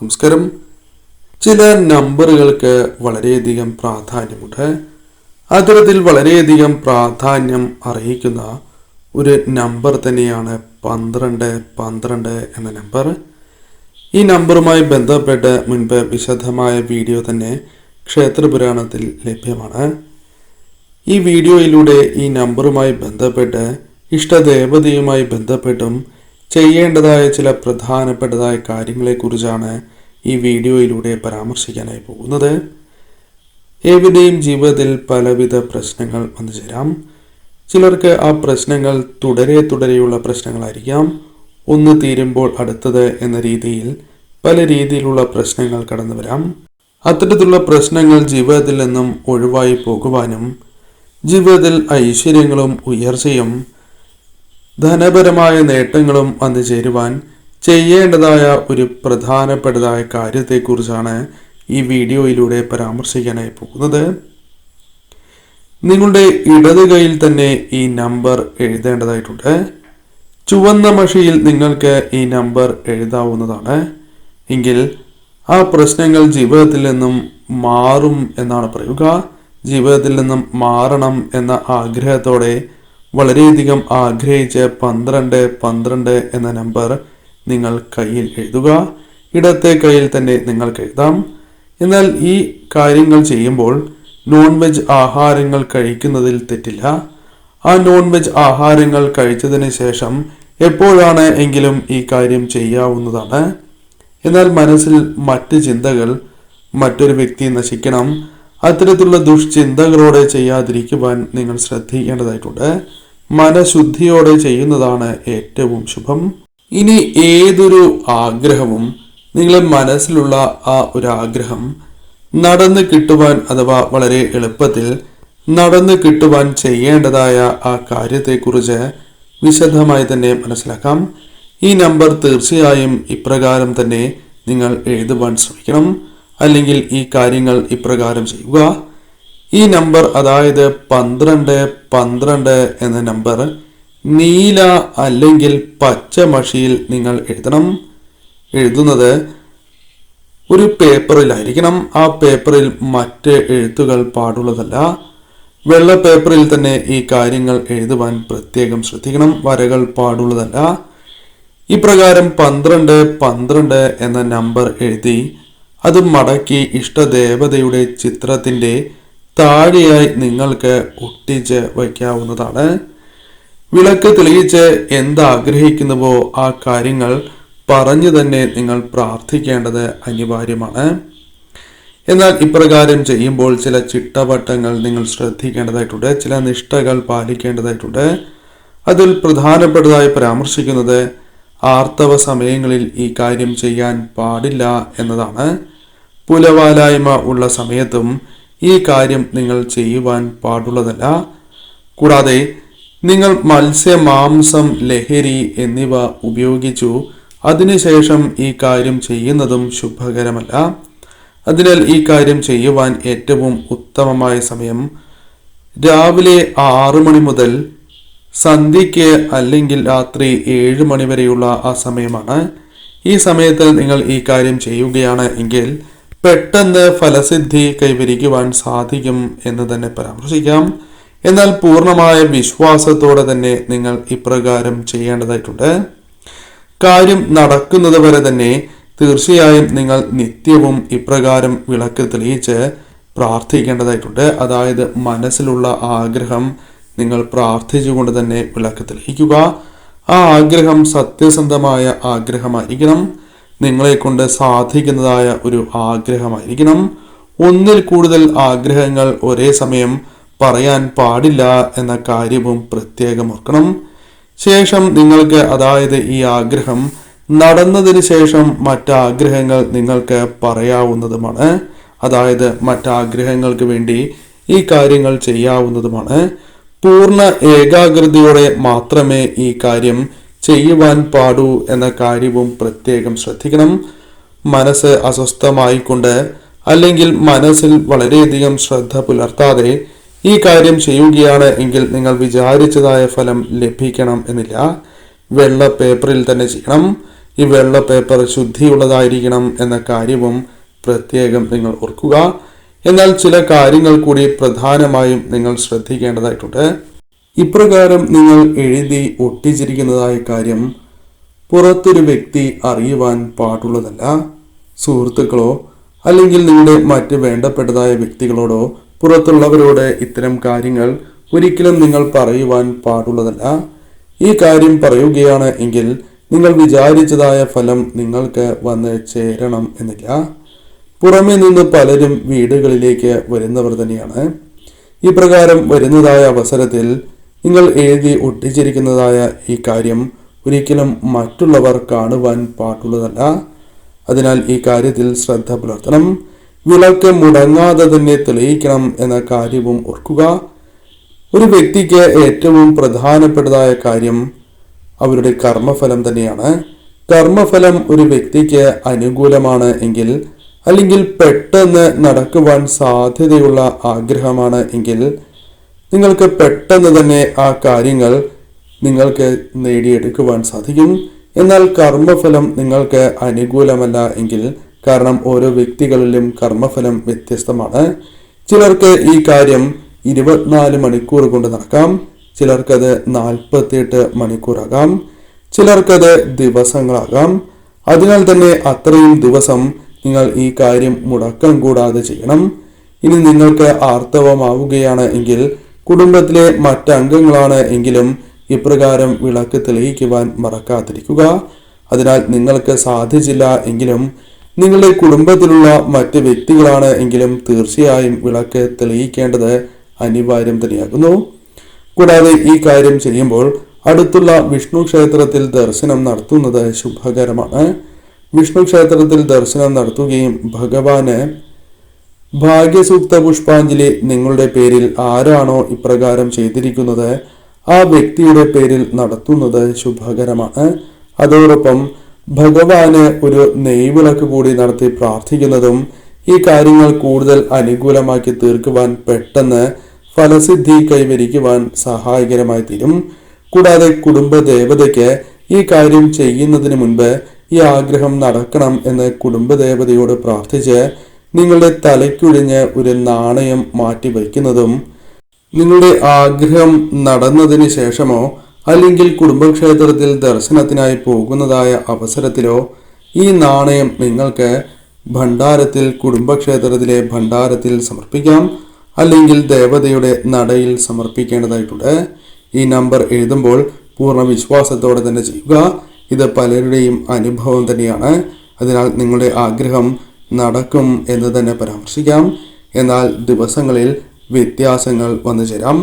നമസ്കാരം. ചില നമ്പറുകൾക്ക് വളരെയധികം പ്രാധാന്യമുണ്ട്. അത്തരത്തിൽ വളരെയധികം പ്രാധാന്യം അറിയിക്കുന്ന ഒരു നമ്പർ തന്നെയാണ് 12 എന്ന നമ്പർ. ഈ നമ്പറുമായി ബന്ധപ്പെട്ട് മുൻപ് വിശദമായ വീഡിയോ തന്നെ ക്ഷേത്രപുരാണത്തിൽ ലഭ്യമാണ്. ഈ വീഡിയോയിലൂടെ ഈ നമ്പറുമായി ബന്ധപ്പെട്ട് ഇഷ്ടദേവതയുമായി ബന്ധപ്പെട്ടും ചെയ്യേണ്ടതായ ചില പ്രധാനപ്പെട്ടതായ കാര്യങ്ങളെക്കുറിച്ചാണ് ഈ വീഡിയോയിലൂടെ പരാമർശിക്കാനായി പോകുന്നത്. ഏവരുടെയും ജീവിതത്തിൽ പലവിധ പ്രശ്നങ്ങൾ വന്നു ചേരാം. ചിലർക്ക് ആ പ്രശ്നങ്ങൾ തുടരെയുള്ള പ്രശ്നങ്ങളായിരിക്കാം. ഒന്ന് തീരുമ്പോൾ അടുത്തത് എന്ന രീതിയിൽ പല രീതിയിലുള്ള പ്രശ്നങ്ങൾ കടന്നു വരാം. അത്തരത്തിലുള്ള പ്രശ്നങ്ങൾ ജീവിതത്തിൽ നിന്നും ഒഴിവായി പോകുവാനും ജീവിതത്തിൽ ഐശ്വര്യങ്ങളും ഉയർച്ചയും ധനപരമായ നേട്ടങ്ങളും വന്നു ചേരുവാൻ ചെയ്യേണ്ടതായ ഒരു പ്രധാനപ്പെട്ടതായ കാര്യത്തെക്കുറിച്ചാണ് ഈ വീഡിയോയിലൂടെ പരാമർശിക്കാനായി പോകുന്നത്. നിങ്ങളുടെ ഇടത് കൈയിൽ തന്നെ ഈ നമ്പർ എഴുതേണ്ടതായിട്ടുണ്ട്. ചുവന്ന മഷിയിൽ നിങ്ങൾക്ക് ഈ നമ്പർ എഴുതാവുന്നതാണ്. എങ്കിൽ ആ പ്രശ്നങ്ങൾ ജീവിതത്തിൽ നിന്നും മാറും എന്നാണ് പറയുക. ജീവിതത്തിൽ നിന്നും മാറണം എന്ന ആഗ്രഹത്തോടെ വളരെയധികം ആഗ്രഹിച്ച് 12 എന്ന നമ്പർ നിങ്ങൾ കയ്യിൽ എഴുതുക. ഇടത്തെ കയ്യിൽ തന്നെ നിങ്ങൾക്ക് എഴുതാം. എന്നാൽ ഈ കാര്യങ്ങൾ ചെയ്യുമ്പോൾ നോൺ വെജ് ആഹാരങ്ങൾ കഴിക്കുന്നതിൽ തെറ്റില്ല. ആ നോൺ വെജ് ആഹാരങ്ങൾ കഴിച്ചതിന് ശേഷം എപ്പോഴാണ് എങ്കിലും ഈ കാര്യം ചെയ്യാവുന്നതാണ്. എന്നാൽ മനസ്സിൽ മറ്റ് ചിന്തകൾ, മറ്റൊരു വ്യക്തി നശിക്കണം, അത്തരത്തിലുള്ള ദുഷ്ചിന്തകളോടെ ചെയ്യാതിരിക്കുവാൻ നിങ്ങൾ ശ്രദ്ധിക്കേണ്ടതായിട്ടുണ്ട്. മനഃശുദ്ധിയോടെ ചെയ്യുന്നതാണ് ഏറ്റവും ശുഭം. ഇനി ഏതൊരു ആഗ്രഹവും നിങ്ങളുടെ മനസ്സിലുള്ള ആ ഒരു ആഗ്രഹം നടന്നു കിട്ടുവാൻ അഥവാ വളരെ എളുപ്പത്തിൽ നടന്നു കിട്ടുവാൻ ചെയ്യേണ്ടതായ ആ കാര്യത്തെക്കുറിച്ച് വിശദമായി തന്നെ മനസ്സിലാക്കാം. ഈ നമ്പർ തീർച്ചയായും ഇപ്രകാരം തന്നെ നിങ്ങൾ എഴുതുവാൻ ശ്രമിക്കണം. അല്ലെങ്കിൽ ഈ കാര്യങ്ങൾ ഇപ്രകാരം ചെയ്യുക. ഈ നമ്പർ, അതായത് 12 എന്ന നമ്പർ നീല അല്ലെങ്കിൽ പച്ച മഷിയിൽ നിങ്ങൾ എഴുതണം. എഴുതുന്നത് ഒരു പേപ്പറിലായിരിക്കണം. ആ പേപ്പറിൽ മറ്റ് എഴുത്തുകൾ പാടുള്ളതല്ല. വെള്ള പേപ്പറിൽ തന്നെ ഈ കാര്യങ്ങൾ എഴുതുവാൻ പ്രത്യേകം ശ്രദ്ധിക്കണം. വരകൾ പാടുള്ളതല്ല. ഇപ്രകാരം 12 എന്ന നമ്പർ എഴുതി അത് മടക്കി ഇഷ്ടദേവതയുടെ ചിത്രത്തിൻ്റെ താഴെയായി നിങ്ങൾക്ക് ഒട്ടിച്ച് വയ്ക്കാവുന്നതാണ്. വിളക്ക് തെളിയിച്ച് എന്താഗ്രഹിക്കുന്നുവോ ആ കാര്യങ്ങൾ പറഞ്ഞു തന്നെ നിങ്ങൾ പ്രാർത്ഥിക്കേണ്ടത് അനിവാര്യമാണ്. എന്നാൽ ഇപ്രകാരം ചെയ്യുമ്പോൾ ചില ചിട്ടവട്ടങ്ങൾ നിങ്ങൾ ശ്രദ്ധിക്കേണ്ടതായിട്ടുണ്ട്. ചില നിഷ്ഠകൾ പാലിക്കേണ്ടതായിട്ടുണ്ട്. അതിൽ പ്രധാനപ്പെട്ടതായി പരാമർശിക്കുന്നത് ആർത്തവ സമയങ്ങളിൽ ഈ കാര്യം ചെയ്യാൻ പാടില്ല എന്നതാണ്. പുലവാലായ്മ ഉള്ള സമയത്തും ഈ കാര്യം നിങ്ങൾ ചെയ്യുവാൻ പാടുള്ളതല്ല. കൂടാതെ നിങ്ങൾ മത്സ്യ, മാംസം, ലഹരി എന്നിവ ഉപയോഗിച്ചു അതിനുശേഷം ഈ കാര്യം ചെയ്യുന്നതും ശുഭകരമല്ല. അതിനാൽ ഈ കാര്യം ചെയ്യുവാൻ ഏറ്റവും ഉത്തമമായ സമയം രാവിലെ 6 മണി മുതൽ സന്ധ്യയ്ക്ക് അല്ലെങ്കിൽ രാത്രി 7 മണി വരെയുള്ള ആ സമയമാണ്. ഈ സമയത്ത് നിങ്ങൾ ഈ കാര്യം ചെയ്യുകയാണ് എങ്കിൽ പെട്ടെന്ന് ഫലസിദ്ധി കൈവരിക്കുവാൻ സാധിക്കും എന്ന് തന്നെ പരാമർശിക്കാം. എന്നാൽ പൂർണ്ണമായ വിശ്വാസത്തോടെ തന്നെ നിങ്ങൾ ഇപ്രകാരം ചെയ്യേണ്ടതായിട്ടുണ്ട്. കാര്യം നടക്കുന്നത് വരെ തന്നെ തീർച്ചയായും നിങ്ങൾ നിത്യവും ഇപ്രകാരം വിളക്ക് തെളിയിച്ച് പ്രാർത്ഥിക്കേണ്ടതായിട്ടുണ്ട്. അതായത് മനസ്സിലുള്ള ആഗ്രഹം നിങ്ങൾ പ്രാർത്ഥിച്ചുകൊണ്ട് തന്നെ വിളക്ക് തെളിയിക്കുക. ആ ആഗ്രഹം സത്യസന്ധമായ ആഗ്രഹമായിരിക്കണം. നിങ്ങളെ കൊണ്ട് സാധിക്കുന്നതായ ഒരു ആഗ്രഹമായിരിക്കണം. ഒന്നിൽ കൂടുതൽ ആഗ്രഹങ്ങൾ ഒരേ സമയം പറയാൻ പാടില്ല എന്ന കാര്യവും പ്രത്യേകം ഓർക്കണം. ശേഷം നിങ്ങൾക്ക്, അതായത് ഈ ആഗ്രഹം നടന്നതിന് ശേഷം മറ്റാഗ്രഹങ്ങൾ നിങ്ങൾക്ക് പറയാവുന്നതുമാണ്. അതായത് മറ്റാഗ്രഹങ്ങൾക്ക് വേണ്ടി ഈ കാര്യങ്ങൾ ചെയ്യാവുന്നതുമാണ്. പൂർണ്ണ ഏകാഗ്രതയോടെ മാത്രമേ ഈ കാര്യം ചെയ്യുവാൻ പാടൂ എന്ന കാര്യവും പ്രത്യേകം ശ്രദ്ധിക്കണം. മനസ്സ് അസ്വസ്ഥമായിക്കൊണ്ട് അല്ലെങ്കിൽ മനസ്സിൽ വളരെയധികം ശ്രദ്ധ പുലർത്താതെ ഈ കാര്യം ചെയ്യുകയാണ് എങ്കിൽ നിങ്ങൾ വിചാരിച്ചതായ ഫലം ലഭിക്കണം എന്നില്ല. വെള്ള പേപ്പറിൽ തന്നെ ചെയ്യണം. ഈ വെള്ള പേപ്പർ ശുദ്ധിയുള്ളതായിരിക്കണം എന്ന കാര്യവും പ്രത്യേകം നിങ്ങൾ ഓർക്കുക. എന്നാൽ ചില കാര്യങ്ങൾ കൂടി പ്രധാനമായും നിങ്ങൾ ശ്രദ്ധിക്കേണ്ടതായിട്ടുണ്ട്. ഇപ്രകാരം നിങ്ങൾ എഴുതി ഒട്ടിച്ചിരിക്കുന്നതായ കാര്യം പുറത്തൊരു വ്യക്തി അറിയുവാൻ പാടുള്ളതല്ല. സുഹൃത്തുക്കളോ അല്ലെങ്കിൽ നിങ്ങളുടെ മറ്റ് വേണ്ടപ്പെട്ടതായ വ്യക്തികളോടോ പുറത്തുള്ളവരോട് ഇത്തരം കാര്യങ്ങൾ ഒരിക്കലും നിങ്ങൾ പറയുവാൻ പാടുള്ളതല്ല. ഈ കാര്യം പറയുകയാണ് എങ്കിൽ നിങ്ങൾ വിചാരിച്ചതായ ഫലം നിങ്ങൾക്ക് വന്ന് ചേരണം എന്നില്ല. പുറമെ നിന്ന് പലരും വീടുകളിലേക്ക് വരുന്നവർ തന്നെയാണ്. ഈ പ്രകാരം വരുന്നതായ അവസരത്തിൽ നിങ്ങൾ എഴുതി ഒട്ടിച്ചിരിക്കുന്നതായ ഈ കാര്യം ഒരിക്കലും മറ്റുള്ളവർ കാണുവാൻ പാടുള്ളതല്ല. അതിനാൽ ഈ കാര്യത്തിൽ ശ്രദ്ധ പുലർത്തണം. വിളക്ക് മുടങ്ങാതെ തന്നെ തെളിയിക്കണം എന്ന കാര്യവും ഓർക്കുക. ഒരു വ്യക്തിക്ക് ഏറ്റവും പ്രധാനപ്പെട്ടതായ കാര്യം അവരുടെ കർമ്മഫലം തന്നെയാണ്. കർമ്മഫലം ഒരു വ്യക്തിക്ക് അനുകൂലമാണ് എങ്കിൽ അല്ലെങ്കിൽ പെട്ടെന്ന് നടക്കുവാൻ സാധ്യതയുള്ള ആഗ്രഹമാണ് എങ്കിൽ നിങ്ങൾക്ക് പെട്ടെന്ന് തന്നെ ആ കാര്യങ്ങൾ നിങ്ങൾക്ക് നേടിയെടുക്കുവാൻ സാധിക്കും. എന്നാൽ കർമ്മഫലം നിങ്ങൾക്ക് അനുകൂലമല്ല എങ്കിൽ, കാരണം ഓരോ വ്യക്തികളിലും കർമ്മഫലം വ്യത്യസ്തമാണ്. ചിലർക്ക് ഈ കാര്യം 24 മണിക്കൂർ കൊണ്ട് നടക്കാം, ചിലർക്കത് 48 മണിക്കൂറാകാം, ചിലർക്കത് ദിവസങ്ങളാകാം. അതിനാൽ തന്നെ അത്രയും ദിവസം നിങ്ങൾ ഈ കാര്യം മുടക്കം കൂടാതെ ചെയ്യണം. ഇനി നിങ്ങൾക്ക് ആർത്തവമാവുകയാണ് എങ്കിൽ കുടുംബത്തിലെ മറ്റംഗങ്ങളാണ് എങ്കിലും ഇപ്രകാരം വിളക്ക് തെളിയിക്കുവാൻ മറക്കാതിരിക്കുക. അതിനാൽ നിങ്ങൾക്ക് സാധിച്ചില്ല എങ്കിലും നിങ്ങളുടെ കുടുംബത്തിലുള്ള മറ്റ് വ്യക്തികളാണ് എങ്കിലും തീർച്ചയായും വിളക്ക് തെളിയിക്കേണ്ടത് അനിവാര്യം തന്നെയാകുന്നു. കൂടാതെ ഈ കാര്യം ചെയ്യുമ്പോൾ അടുത്തുള്ള വിഷ്ണു ക്ഷേത്രത്തിൽ ദർശനം നടത്തുന്നത് ശുഭകരമാണ്. വിഷ്ണു ക്ഷേത്രത്തിൽ ദർശനം നടത്തുകയും ഭഗവാന് ഭാഗ്യസൂക്ത പുഷ്പാഞ്ജലി നിങ്ങളുടെ പേരിൽ ആരാണോ ഇപ്രകാരം ചെയ്തിരിക്കുന്നത് ആ വ്യക്തിയുടെ പേരിൽ നടത്തുന്നത് ശുഭകരമാണ്. അതോടൊപ്പം ഭഗവാന് ഒരു നെയ്വിളക്ക് കൂടി നടത്തി പ്രാർത്ഥിക്കുന്നതും ഈ കാര്യങ്ങൾ കൂടുതൽ അനുകൂലമാക്കി തീർക്കുവാൻ, പെട്ടെന്ന് ഫലസിദ്ധി കൈവരിക്കുവാൻ സഹായകരമായി തീരും. കൂടാതെ കുടുംബ ദേവതയ്ക്ക് ഈ കാര്യം ചെയ്യുന്നതിന് മുൻപ് ഈ ആഗ്രഹം നടക്കണം എന്ന് കുടുംബദേവതയോട് പ്രാർത്ഥിച്ച് നിങ്ങളുടെ തലയ്ക്കുഴിഞ്ഞ് ഒരു നാണയം മാറ്റി വയ്ക്കുന്നതും, നിങ്ങളുടെ ആഗ്രഹം നടന്നതിന് ശേഷമോ അല്ലെങ്കിൽ കുടുംബക്ഷേത്രത്തിൽ ദർശനത്തിനായി പോകുന്നതായ അവസരത്തിലോ ഈ നാണയം നിങ്ങൾക്ക് ഭണ്ഡാരത്തിൽ, കുടുംബക്ഷേത്രത്തിലെ ഭണ്ഡാരത്തിൽ സമർപ്പിക്കാം, അല്ലെങ്കിൽ ദേവതയുടെ നടയിൽ സമർപ്പിക്കേണ്ടതായിട്ടുണ്ട്. ഈ നമ്പർ എഴുതുമ്പോൾ പൂർണ്ണ വിശ്വാസത്തോടെ തന്നെ ചെയ്യുക. ഇത് പലരുടെയും അനുഭവം തന്നെയാണ്. അതിനാൽ നിങ്ങളുടെ ആഗ്രഹം നടക്കും എന്ന് തന്നെ പരാമർശിക്കാം. എന്നാൽ ദിവസങ്ങളിൽ വ്യത്യാസങ്ങൾ വന്നു ചേരാം.